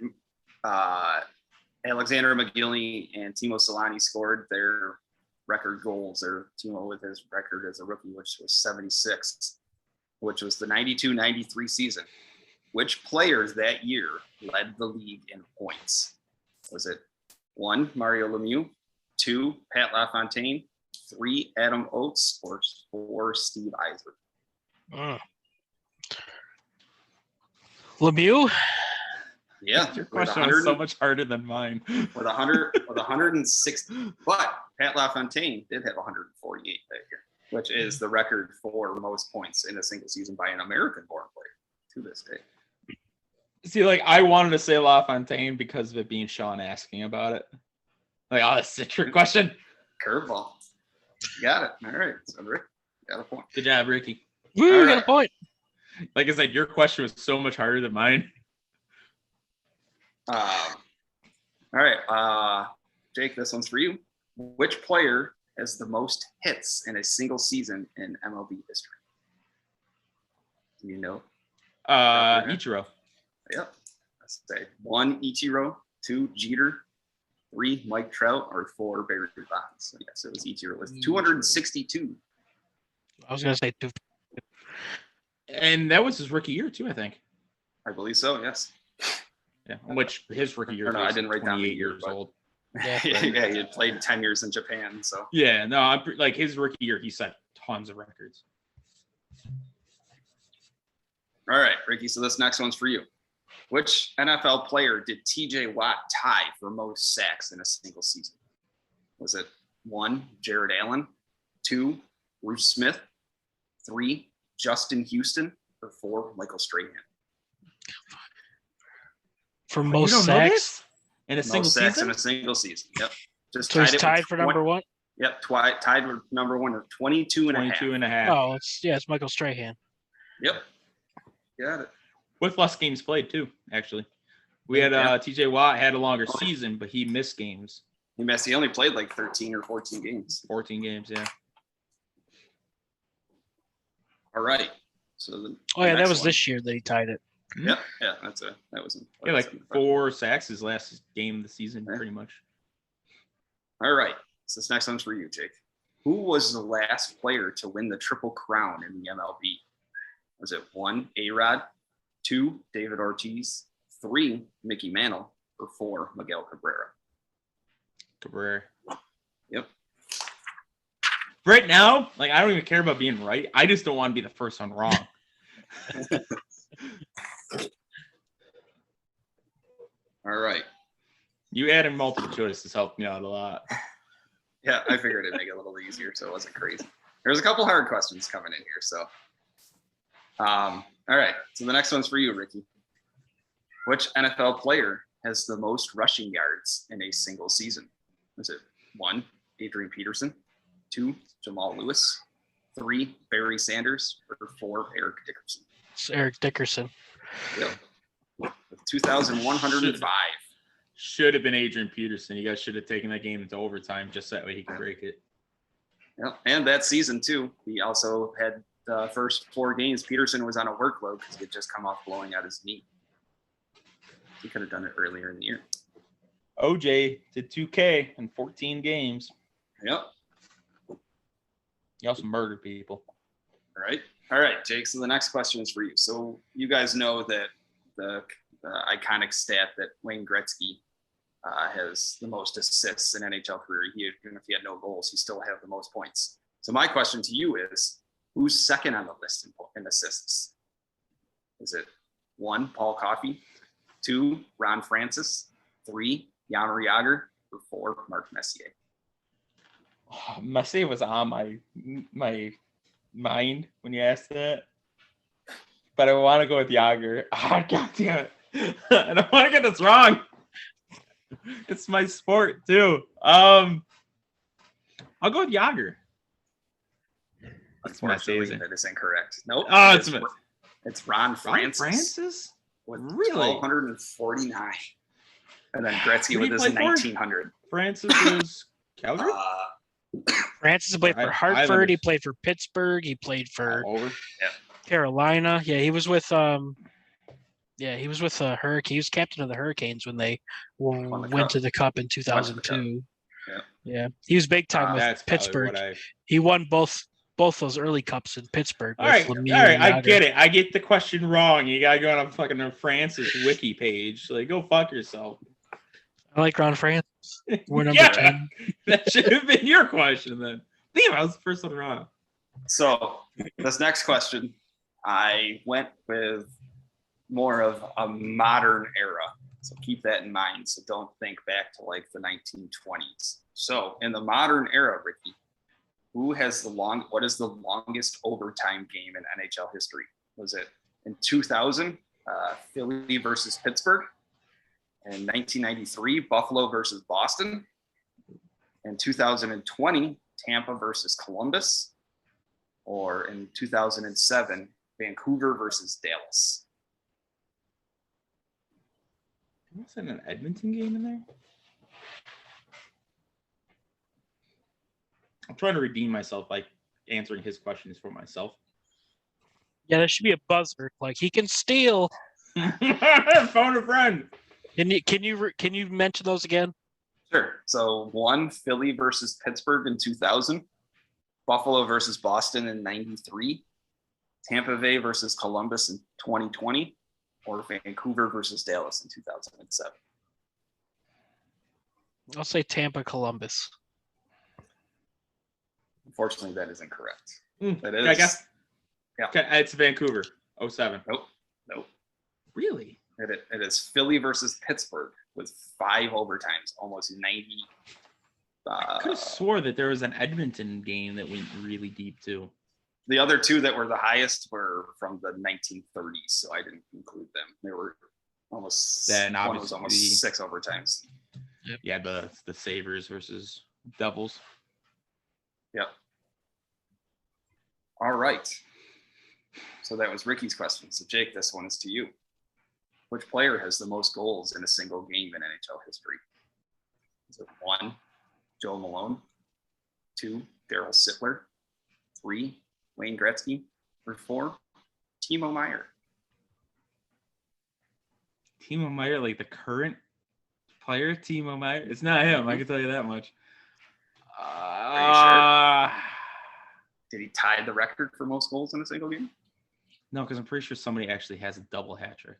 Alexander McGillney and Timo Solani scored their record goals, or Timo with his record as a rookie, which was 76, which was the 92-93 season, which players that year led the league in points? Was it 1, Mario Lemieux, 2, Pat LaFontaine, 3, Adam Oates, or 4, Steve Eisler? Lemieux? Yeah, your question was so much harder than mine. With 160, but Pat LaFontaine did have 148 that year, which is the record for most points in a single season by an American-born player to this day. See, like, I wanted to say LaFontaine because of it being Sean asking about it. Like, oh, that's a trick question. Curveball. You got it. All right. So, Rick, got a point. Good job, Ricky. Woo, got a point. Like I said, your question was so much harder than mine. All right, Jake, this one's for you. Which player has the most hits in a single season in MLB history? Do you know? Ichiro. Yep. Let's say 1, Ichiro, 2, Jeter, 3, Mike Trout, or 4, Barry Bonds. So yes, it was Ichiro with 262. I was gonna say 2. And that was his rookie year too, I think. I believe so. Yes. Yeah. Which his rookie year. No, I didn't write down the year, years old. Yeah. Yeah, he had played 10 years in Japan. So Yeah, no, I'm like his rookie year, he set tons of records. all right, Ricky. So this next one's for you. Which NFL player did T.J. Watt tie for most sacks in a single season? Was it 1, Jared Allen, 2, Bruce Smith, 3, Justin Houston, or 4, Michael Strahan? For You most don't know sacks, this? In a single Most sacks season? in a single season. Yep. Just so he's it tied with for number 1. Yep, tied with number 1 with 22 and a half. 22 and a half. Oh, it's Michael Strahan. Yep. Got it. With less games played too, actually. We had TJ Watt had a longer season, but he missed games. He missed. He only played like 13 or 14 games. 14 games, yeah. All right. So That was this year that he tied it. Yeah, that was Yeah, like 4 sacks his last game of the season, pretty much. All right. So this next one's for you, Jake. Who was the last player to win the Triple Crown in the MLB? Was it 1, A-Rod, 2, David Ortiz, 3, Mickey Mantle, or 4, Miguel Cabrera? Cabrera. Yep. Right now, like I don't even care about being right. I just don't want to be the first one wrong. All right. You adding multiple choices helped me out a lot. Yeah, I figured it'd make it a little easier so it wasn't crazy. There's a couple hard questions coming in here, so. All right. So the next one's for you, Ricky. Which NFL player has the most rushing yards in a single season? Was it 1, Adrian Peterson, 2, Jamal Lewis, 3, Barry Sanders, or 4, Eric Dickerson? It's Eric Dickerson. Yep. With 2,105. Should have been Adrian Peterson. You guys should have taken that game into overtime just that way he could break it. Yep. And that season, too, he also had the first 4 games. Peterson was on a workload because he had just come off blowing out his knee. He could have done it earlier in the year. OJ did 2K in 14 games. Yep. He also murdered people. All right, Jake. So the next question is for you. So you guys know that the iconic stat that Wayne Gretzky has the most assists in NHL career. Even if he had no goals, he still have the most points. So my question to you is, who's second on the list in assists? Is it 1, Paul Coffey, 2, Ron Francis, 3, Jaromir Jagr, or 4, Mark Messier? Oh, Messier was on my mind when you asked that. But I want to go with Jagr. Oh, God damn it. I don't want to get this wrong. It's my sport, too. I'll go with Jagr. Unfortunately, that is incorrect. Nope. Oh, it's Ron Francis. Ron Francis? With Really? 1,249. And then Gretzky with his 1,900. Francis was Calgary? Francis played for Hartford. He played for Pittsburgh. He played for Carolina. Yeah, he was with he was with Hurricane. He was captain of the Hurricanes when they went to the Cup in 2002. Yeah, he was big time with Pittsburgh. He won both those early cups in Pittsburgh. All right, I get it. I get the question wrong. You gotta go on a fucking Francis wiki page. Like, go fuck yourself. I like Ron Francis. We're number 10. That should have been your question then. Damn, I was the first one wrong. So this next question, I went with more of a modern era. So keep that in mind. So don't think back to like the 1920s. So in the modern era, Ricky, what is the longest overtime game in NHL history? Was it in 2000, Philly versus Pittsburgh? In 1993, Buffalo versus Boston. In 2020, Tampa versus Columbus. Or in 2007, Vancouver versus Dallas. Was that an Edmonton game in there? I'm trying to redeem myself by answering his questions for myself. Yeah, there should be a buzzer. Like he can steal. Phone a friend. Can you mention those again? Sure. So 1, Philly versus Pittsburgh in 2000, Buffalo versus Boston in 93, Tampa Bay versus Columbus in 2020, or Vancouver versus Dallas in 2007. I'll say Tampa, Columbus. Unfortunately, that is incorrect. That I is. guess. Yeah. Okay, it's Vancouver. 07. Nope. Really? It is Philly versus Pittsburgh with 5 overtimes, almost 90. I could have swore that there was an Edmonton game that went really deep too. The other 2 that were the highest were from the 1930s, so I didn't include them. They were almost. Then one was almost 6 overtimes. Yep. Yeah, the Sabres versus Devils. Yep. All right. So that was Ricky's question. So Jake, this one is to you. Which player has the most goals in a single game in NHL history? Is it 1, Joe Malone, 2, Daryl Sittler, 3, Wayne Gretzky, or 4, Timo Meier? Timo Meier, like the current player, Timo Meier. It's not him. I can tell you that much. Are you sure? Did he tie the record for most goals in a single game? No, because I'm pretty sure somebody actually has a double hat trick.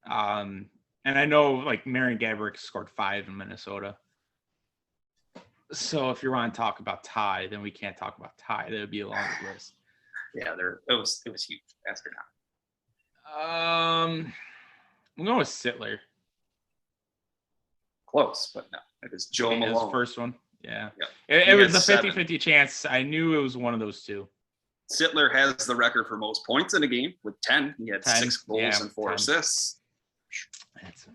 And I know like Marian Gaborik scored 5 in Minnesota. So if you want to talk about tie, then we can't talk about tie. That would be a long list. Yeah, it was huge. Ask her now. I'm going with Sittler. Close, but no. It is Joe Malone. His first one. Yeah. Yep. It was a 50-50 chance. I knew it was one of those 2. Sittler has the record for most points in a game with 10. He had 6 goals and 4 assists. That's it.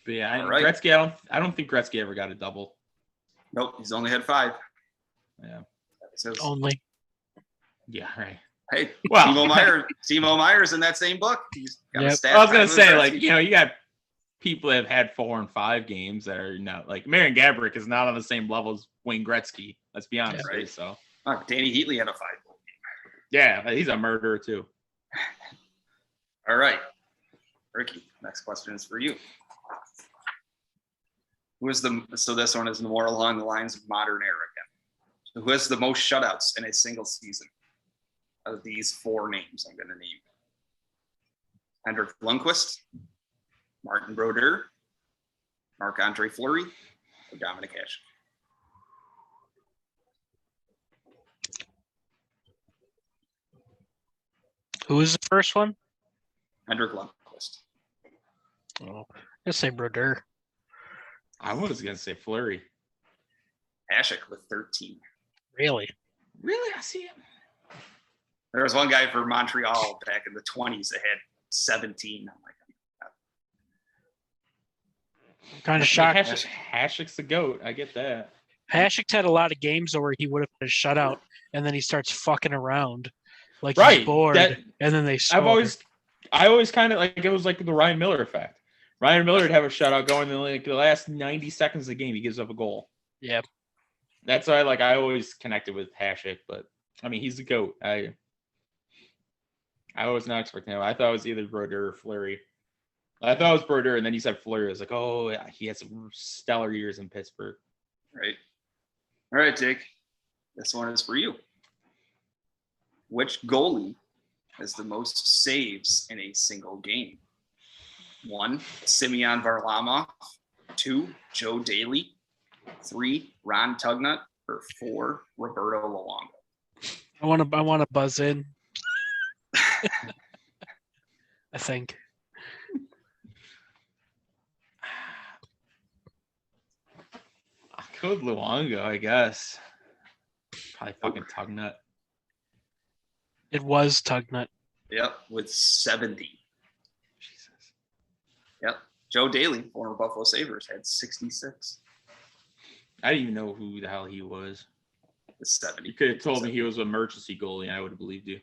But yeah, right. Gretzky, I don't think Gretzky ever got a double. Nope, he's only had 5. Yeah. Only. Yeah, right. Hey, well, Timo Meier's in that same book. He's got a stat. I was gonna say, like, you got people that have had 4 and 5 games that are not like Marian Gaborik is not on the same level as Wayne Gretzky. Let's be honest, right? So Danny Heatley had a 5-goal game. Yeah, he's a murderer too. All right, Ricky. Next question is for you. So this one is more along the lines of modern era again. Who has the most shutouts in a single season? Out of these 4 names I'm going to name: Henrik Lundqvist, Martin Brodeur, Marc-Andre Fleury, or Dominic Hasek? Who was the first one? Henrik Lundqvist. Oh, let's say Brodeur. I was going to say Fleury. Hasek with 13. Really? Really? I see him. There was one guy for Montreal back in the 20s that had 17. I'm like, I'm kind of shocked. Hasek's the GOAT. I get that. Hasek's had a lot of games where he would have been shut out, and then he starts fucking around. Like he's bored, and then they score. I always kind of like it was like the Ryan Miller effect. Ryan Miller would have a shutout going in like the last 90 seconds of the game, he gives up a goal. Yeah. That's why I always connected with Hasek, but I mean he's the GOAT. I was not expecting him. I thought it was either Brodeur or Fleury. I thought it was Brodeur, and then you said Fleury. I was like, oh yeah, he had some stellar years in Pittsburgh. Right. All right, Jake. This one is for you. Which goalie has the most saves in a single game? 1, Semyon Varlamov. 2, Joe Daly. 3, Ron Tugnut. Or 4, Roberto Luongo. I want to buzz in. I think. I'll go with Luongo, I guess. Probably fucking Tugnut. It was Tugnut. Yep, with 70. Jesus. Yep. Joe Daly, former Buffalo Sabres, had 66. I didn't even know who the hell he was. is 70. You could have told me he was an emergency goalie, and I would have believed you.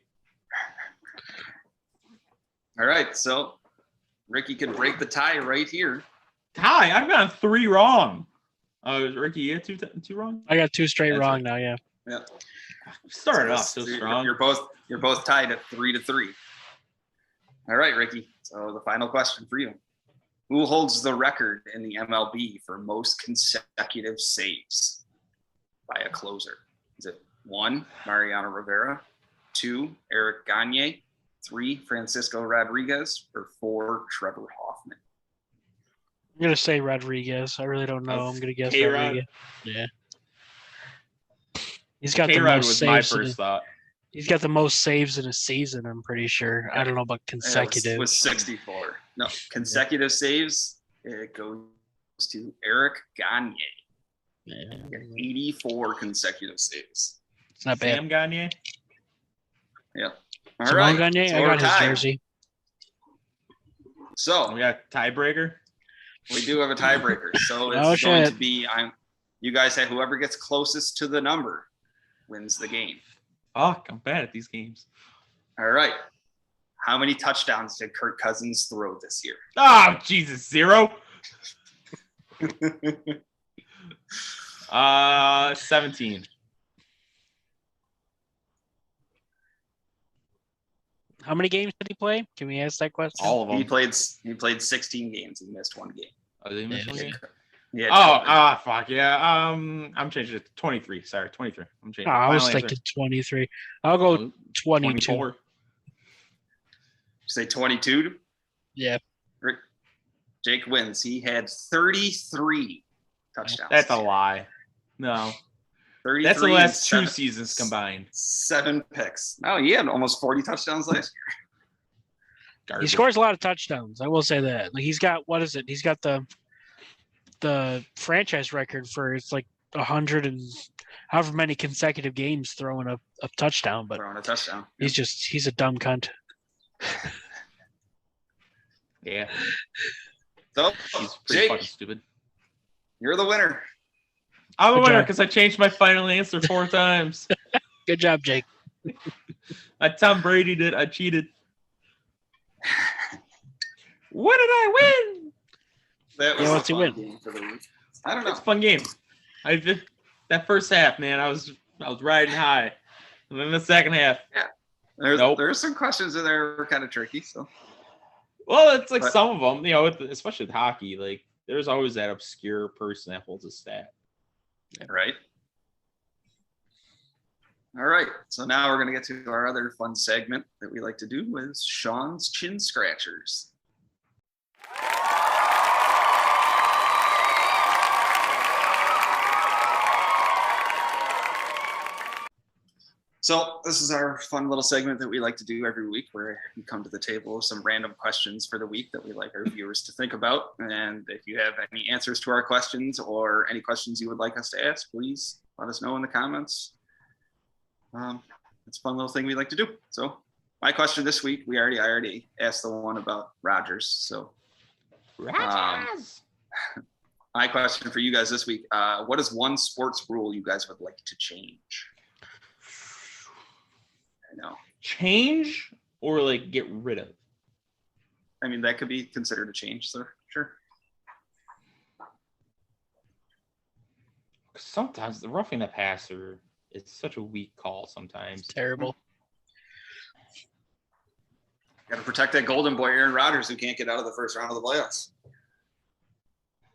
All right, so Ricky could break the tie right here. Tie? I've gotten 3 wrong. Ricky, you had two wrong? I got 2 straight That's wrong right. now, yeah. Yeah. Started off so strong. You're both tied at 3-3. All right, Ricky. So the final question for you. Who holds the record in the MLB for most consecutive saves by a closer? Is it 1, Mariano Rivera, 2, Eric Gagne, 3, Francisco Rodriguez, or 4, Trevor Hoffman? I'm going to say Rodriguez. I really don't know. I'm going to guess K-Rod. Rodriguez. Yeah. He's got the K-Rod most was my saves. first thought. He's got the most saves in a season, I'm pretty sure. I don't know about consecutive. It was 64. No, consecutive saves, it goes to Eric Gagne. Yeah. 84 consecutive saves. It's not bad. Sam Gagne? Yep. All Simone right. Gagne, so I we're got his tied. jersey. So We got tiebreaker. we do have a tiebreaker. So Oh, it's going shit. to be you guys have whoever gets closest to the number wins the game. Fuck, I'm bad at these games. All right. How many touchdowns did Kirk Cousins throw this year? Oh, Jesus, 0. 17. How many games did he play? Can we ask that question? All of them. He played 16 games. He missed 1 game. Oh, did he miss Yeah. one game? Yeah. Fuck yeah. I'm changing it to 23. Sorry, 23. I'm changing. Oh, I was Final thinking 23. I'll go 22. 24. Say 22. Yeah. Jake wins. He had 33 touchdowns. That's a lie. No. 33 That's the last and 2 seasons combined. 7 picks. No, he had almost 40 touchdowns last year. Garbage. He scores a lot of touchdowns. I will say that. Like he's got what is it? He's got the franchise record for it's like 100 and however many consecutive games throwing a touchdown. But Throwing a touchdown. he's a dumb cunt. Yeah. So, He's pretty Jake, fucking stupid. you're the winner. I'm a Good winner job. because I changed my final answer 4 times. Good job, Jake. Tom Brady did. I cheated. What did I win? That was Yeah, a what's he fun win? game for the week. I don't know. It's a fun game. That first half, man, I was riding high. And then the second half, There's some questions in there that were kind of tricky. So well, it's like But- some of them, especially with hockey, like there's always that obscure person that holds a stat. right. All right. So now we're gonna get to our other fun segment that we like to do is Sean's Chin Scratchers. So this is our fun little segment that we like to do every week where we come to the table with some random questions for the week that we like our viewers to think about. And if you have any answers to our questions or any questions you would like us to ask, please let us know in the comments. It's a fun little thing we like to do. So my question this week, I already asked the one about Rodgers. So Rodgers. my question for you guys this week, what is one sports rule you guys would like to change? I know. Change or like get rid of? I mean, that could be considered a change, so sure. Sometimes the roughing the passer is such a weak call sometimes. Terrible. Got to protect that golden boy, Aaron Rodgers, who can't get out of the first round of the playoffs.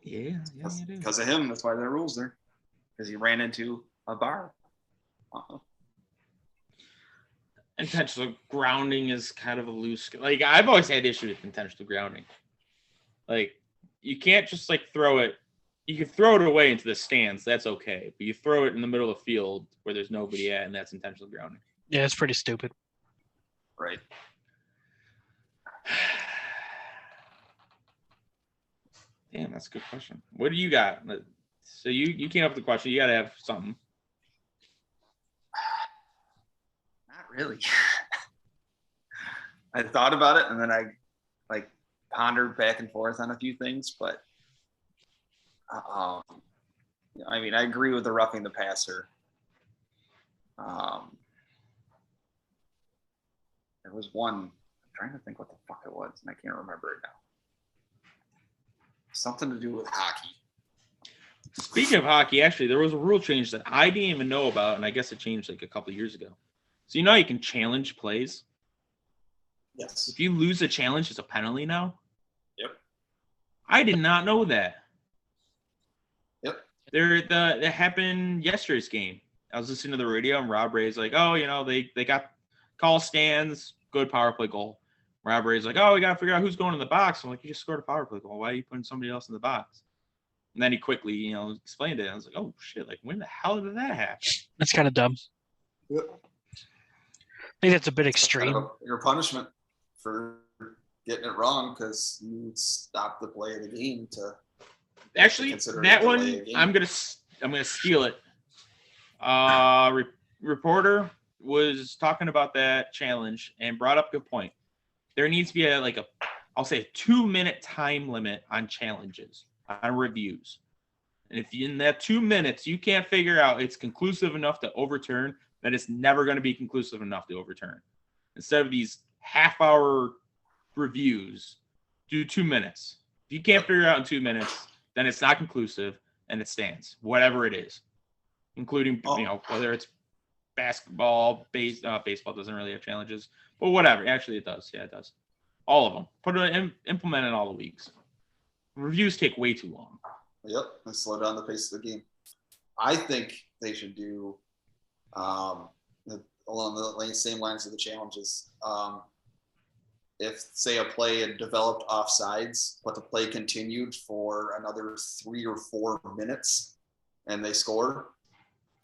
Yeah, you do. Because of him, that's why there are rules there. Because he ran into a bar. Intentional grounding is kind of a loose. Like I've always had issue with intentional grounding. Like you can't just like throw it. You can throw it away into the stands. That's okay. But you throw it in the middle of the field where there's nobody at, and that's intentional grounding. Yeah, it's pretty stupid. Right. Damn, that's a good question. What do you got? So you came up with the question. You got to have something. Not really. I thought about it, and then I like pondered back and forth on a few things, but I mean, I agree with the roughing the passer. There was one. I'm trying to think what the fuck it was, and I can't remember it now. Something to do with hockey. Speaking of hockey, actually, there was a rule change that I didn't even know about, and I guess it changed like a couple of years ago. So you know how you can challenge plays? Yes. If you lose a challenge, it's a penalty now? Yep. I did not know that. Yep. That happened yesterday's game. I was listening to the radio, and Rob Ray's like, oh, they got call stands, good power play goal. Rob Ray's like, oh, we got to figure out who's going in the box. I'm like, you just scored a power play goal. Why are you putting somebody else in the box? And then he quickly, explained it. I was like, oh, shit, like, when the hell did that happen? That's kind of dumb. Yep. I think that's a bit extreme. Kind of your punishment for getting it wrong because you stopped the play of the game to actually that one I'm gonna steal it. Reporter was talking about that challenge and brought up a good point. There needs to be I'll say a 2-minute time limit on challenges, on reviews. And if in that 2 minutes you can't figure out it's conclusive enough to overturn, then it's never going to be conclusive enough to overturn. Instead of these half-hour reviews, do 2 minutes. If you can't figure it out in 2 minutes, then it's not conclusive and it stands, whatever it is, including whether it's basketball, baseball doesn't really have challenges, but whatever. Actually, it does. Yeah, it does. All of them. Implement in all the leagues. Reviews take way too long. Yep, and slow down the pace of the game. I think they should do along the same lines of the challenges. If, say, a play had developed offsides, but the play continued for another 3 or 4 minutes and they score,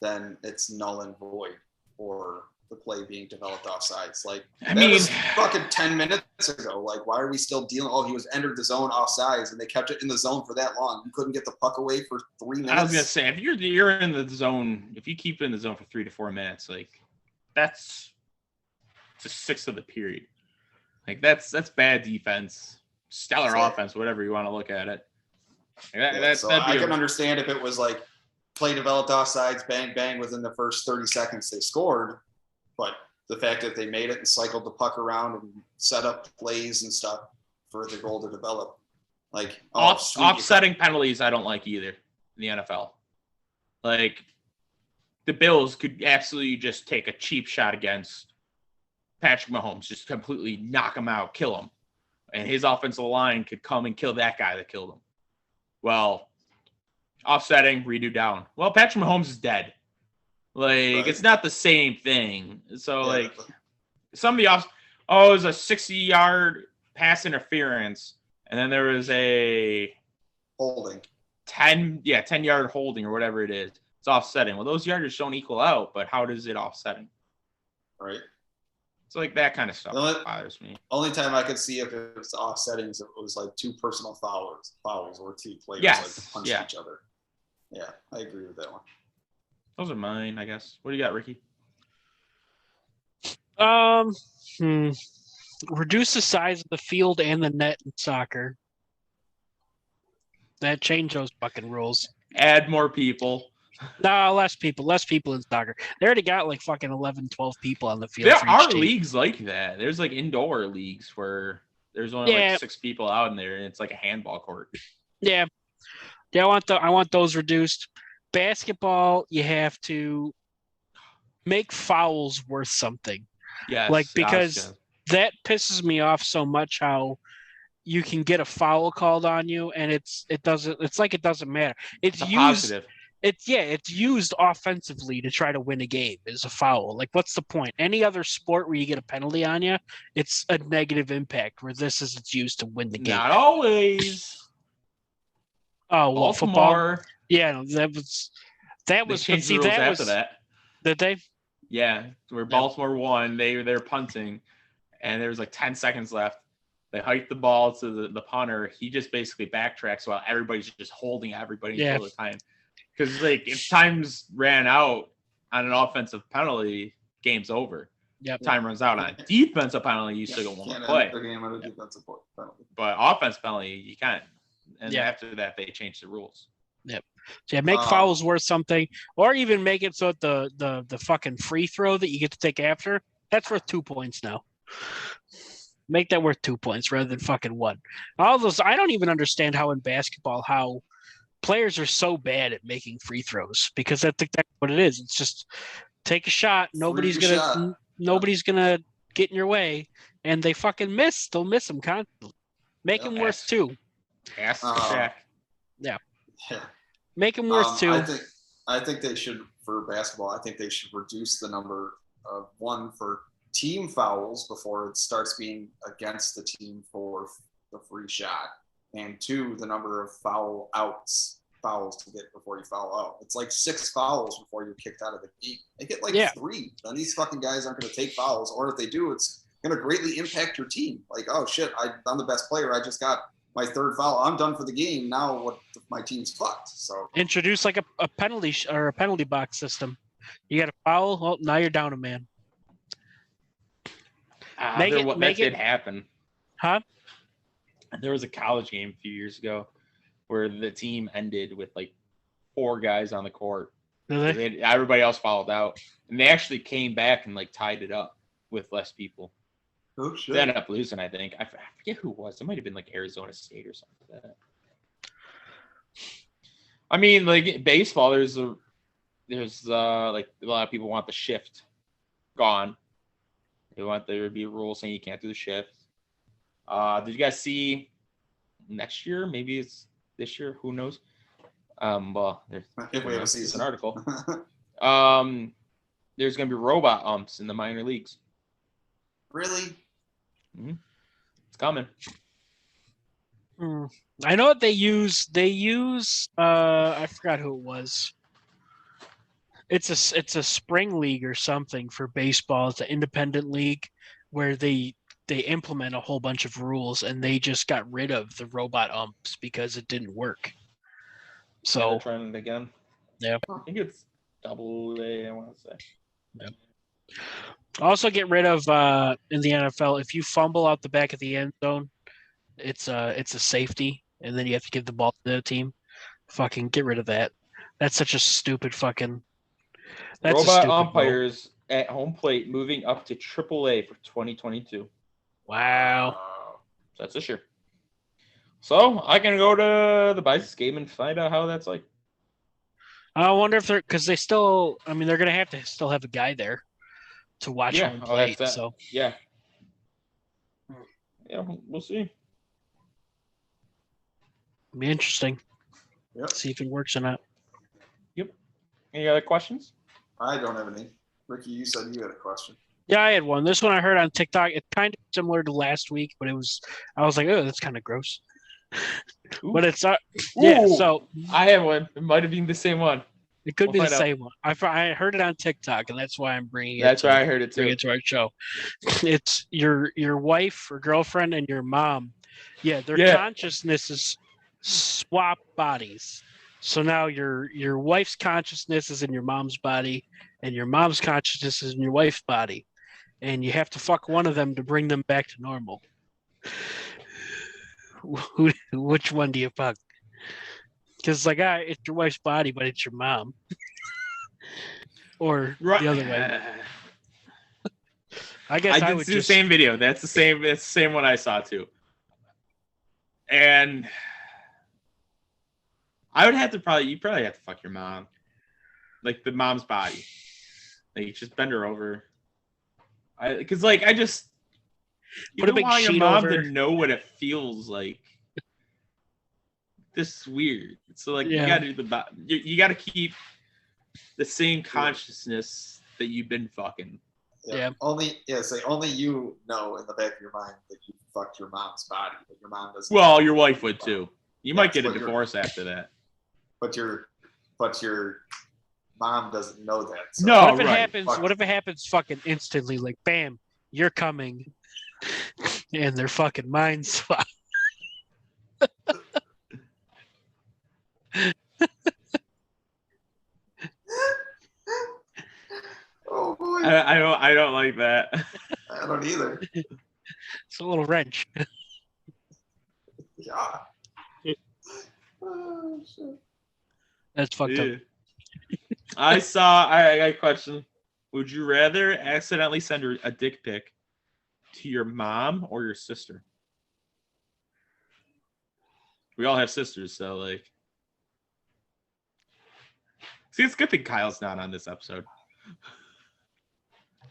then it's null and void for the play being developed offsides. Like, that was fucking 10 minutes ago. Like, why are we still dealing? Oh, he was entered the zone offsides and they kept it in the zone for that long. You couldn't get the puck away for 3 minutes. I was going to say, if you're in the zone, if you keep it in the zone for 3 to 4 minutes, like, that's a sixth of the period. Like, that's bad defense, stellar offense, whatever you want to look at it. I can understand if it was like play developed offsides, bang, bang, within the first 30 seconds they scored. But the fact that they made it and cycled the puck around and set up plays and stuff for the goal to develop. Like, offsetting penalties I don't like either in the NFL. Like, the Bills could absolutely just take a cheap shot against Patrick Mahomes, just completely knock him out, kill him. And his offensive line could come and kill that guy that killed him. Well, offsetting, redo down. Well, Patrick Mahomes is dead. Like, right. It's not the same thing. So, some of the it was a 60-yard pass interference, and then there was a holding. 10-yard holding or whatever it is. It's offsetting. Well, those yardage don't equal out, but how does it offsetting? Right. It's like that kind of stuff that bothers me. Only time I could see if it was offsetting is if it was like 2 personal fouls or 2 players punched each other. Yeah, I agree with that one. Those are mine, I guess. What do you got, Ricky? Reduce the size of the field and the net in soccer. That change those fucking rules. Add more people. No, less people in soccer. They already got like fucking 11, 12 people on the field. There are leagues like that. There's like indoor leagues where there's only like 6 people out in there and it's like a handball court. Yeah. Yeah, I want those reduced. Basketball, you have to make fouls worth something. Yeah. Like, because that pisses me off so much how you can get a foul called on you and it doesn't matter. It's used positive. It's used offensively to try to win a game is a foul. Like, what's the point? Any other sport where you get a penalty on you, it's a negative impact. Where it's used to win the game. Not always. Oh, well, football. Yeah, that was. They changed the rules after that. Did they? Yeah, where Baltimore won, they're punting, and there was like 10 seconds left. They hiked the ball to the punter. He just basically backtracks while everybody's just holding everybody until the time. Because, like, if times ran out on an offensive penalty, game's over. Yep. Time runs out on a defensive penalty, you still don't want to play. But offensive penalty, you can't. And after that, they changed the rules. Yep. So yeah, make fouls worth something, or even make it so that the fucking free throw that you get to take after, that's worth 2 points now. Make that worth 2 points rather than fucking 1. All those, I don't even understand how in basketball how players are so bad at making free throws, because that's exactly what it is. It's just take a shot. Nobody's gonna get in your way, and they fucking miss. They'll miss them constantly. Make them worth 2. Ask Shaq. Yeah. Make them worth 2. I think they should, for basketball, I think they should reduce the number of 1 for team fouls before it starts being against the team for the free shot, and 2, the number of fouls to get before you foul out. It's like 6 fouls before you're kicked out of the game. They get 3. Then these fucking guys aren't going to take fouls, or if they do, it's going to greatly impact your team. Like, oh shit, I'm the best player. I just got my 3rd foul. I'm done for the game. Now what? My team's fucked. So introduce like a penalty or a penalty box system. You got a foul. Well, now you're down a man. That did happen. Huh? There was a college game a few years ago where the team ended with like 4 guys on the court. Really? Everybody else fouled out, and they actually came back and like tied it up with less people. Oh shit! They ended up losing, I think. I forget who it was. It might have been like Arizona State or something like that. I mean, like baseball, there's like a lot of people want the shift gone. They want there to be a rule saying you can't do the shift. Did you guys see next year? Maybe it's this year. Who knows? Well, there's an article. There's going to be robot umps in the minor leagues. Really? Mm-hmm. It's coming. I know what they use. They use I forgot who it was. It's a spring league or something for baseball. It's an independent league where they implement a whole bunch of rules, and they just got rid of the robot umps because it didn't work. So they're trying it again. Yeah. I think it's AA, I want to say. Yeah. Also get rid of in the NFL, if you fumble out the back of the end zone, it's a safety, and then you have to give the ball to the team. Fucking get rid of that. That's such a stupid fucking. Robot umpires at home plate moving up to AAA for 2022. Wow. So that's this year. So I can go to the Bisons game and find out how that's like. I wonder if they're, because they still, I mean, they're going to have to still have a guy there to watch home plate. So yeah, we'll see. It'll be interesting. Yep. See if it works or not. Yep. Any other questions? I don't have any. Ricky, you said you had a question. Yeah, I had one. This one I heard on TikTok. It's kind of similar to last week, but I was like, oh, that's kind of gross. Ooh. But it's yeah. So I have one. It might have been the same one. It could be the same one. I heard it on TikTok, and that's why I'm bringing it. That's why I heard it too. Bring it to our show. It's your wife or girlfriend and your mom. Yeah, their consciousnesses swap bodies. So now your wife's consciousness is in your mom's body, and your mom's consciousness is in your wife's body, and you have to fuck one of them to bring them back to normal. Which one do you fuck? Because like, it's your wife's body, but it's your mom, or the other way. I guess I would see the same video. That's the same one I saw too. And I would have to you probably have to fuck your mom, like the mom's body. Like you just bend her over. Because like I just you don't want your mom to know what it feels like. This is weird. So like you gotta do you gotta keep the same consciousness that you've been fucking. Yeah. Only you know in the back of your mind that you fucked your mom's body, but your mom doesn't. Well, your wife would too. You might get a divorce after that. But your mom doesn't know that. So. No, what if it happens? What if it happens fucking instantly? Like, bam, you're coming, and their fucking minds swap. Oh boy! I don't like that. I don't either. It's a little wrench. Yeah. Oh shit. That's fucked up. I got a question. Would you rather accidentally send her a dick pic to your mom or your sister? We all have sisters, so like. See, it's a good thing Kyle's not on this episode.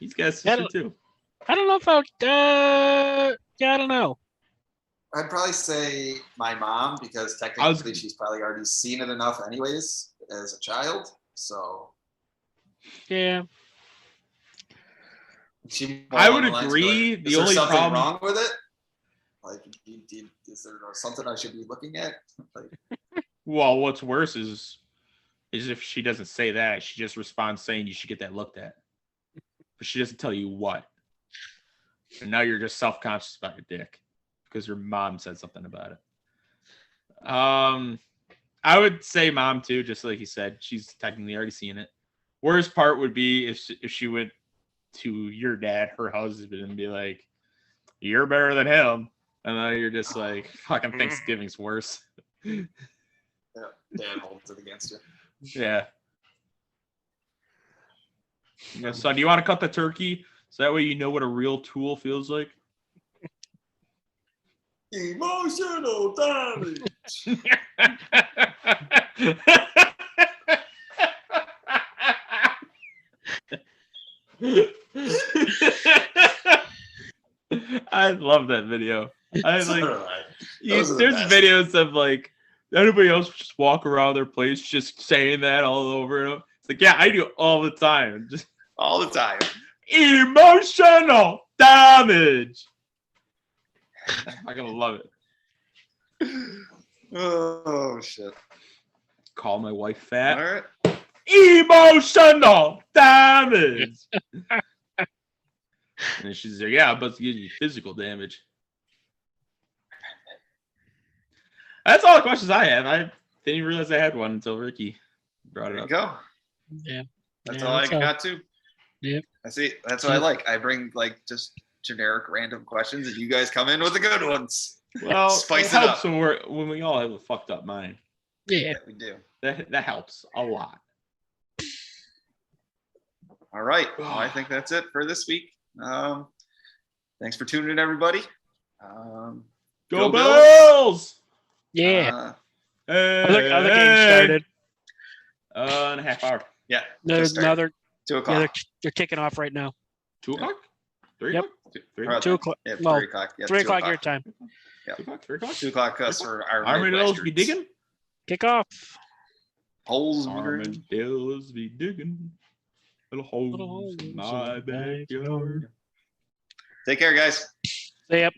He's got a sister too. I don't know if I don't know. I'd probably say my mom because technically she's probably already seen it enough anyways as a child. So yeah. I would agree. Like, the only something problem wrong with it? Like, is there something I should be looking at? Like, well, what's worse is if she doesn't say that, she just responds saying you should get that looked at, but she doesn't tell you what. And now you're just self-conscious about your dick because your mom said something about it. I would say mom too, just like you said. She's technically already seen it. Worst part would be if she went to your dad, her husband, and be like, "You're better than him," and then you're just like, "Fucking Thanksgiving's worse." Yeah, dad holds it against you. Yeah. Son, do you want to cut the turkey so that way you know what a real tool feels like? Emotional damage. I love that video. There's the videos of like anybody else just walk around their place just saying that all over. It's like, yeah, I do all the time. Just all the time. Emotional damage. I'm gonna love it. Oh shit. Call my wife fat. All right. Emotional damage. And she's like, yeah, but it's giving you physical damage. That's all the questions I have. I didn't even realize I had one until Ricky brought it up. There you go. Yeah. That's all I got too. Yep. I see. That's what I like. I bring like just generic random questions and you guys come in with the good ones. Well, Spice it it helps up. when we all have a fucked up mind. Yeah. We do. That helps a lot. All right. Well, I think that's it for this week. Thanks for tuning in, everybody. Go Bills! Yeah. Other game started. In a half hour. Yeah. There's another 2 o'clock. Yeah, they're kicking off right now. 2 o'clock? 3 Yep. o'clock? 3 o'clock? 2 o'clock. Yeah, Well, 3 o'clock. Yeah, 3 o'clock your time. Yeah. 2 o'clock? 3 o'clock? 2 o'clock us for our Armadillos be digging? Kick off. Holes. Armadillos be digging. Little holes in my backyard. Take care, guys. Yep.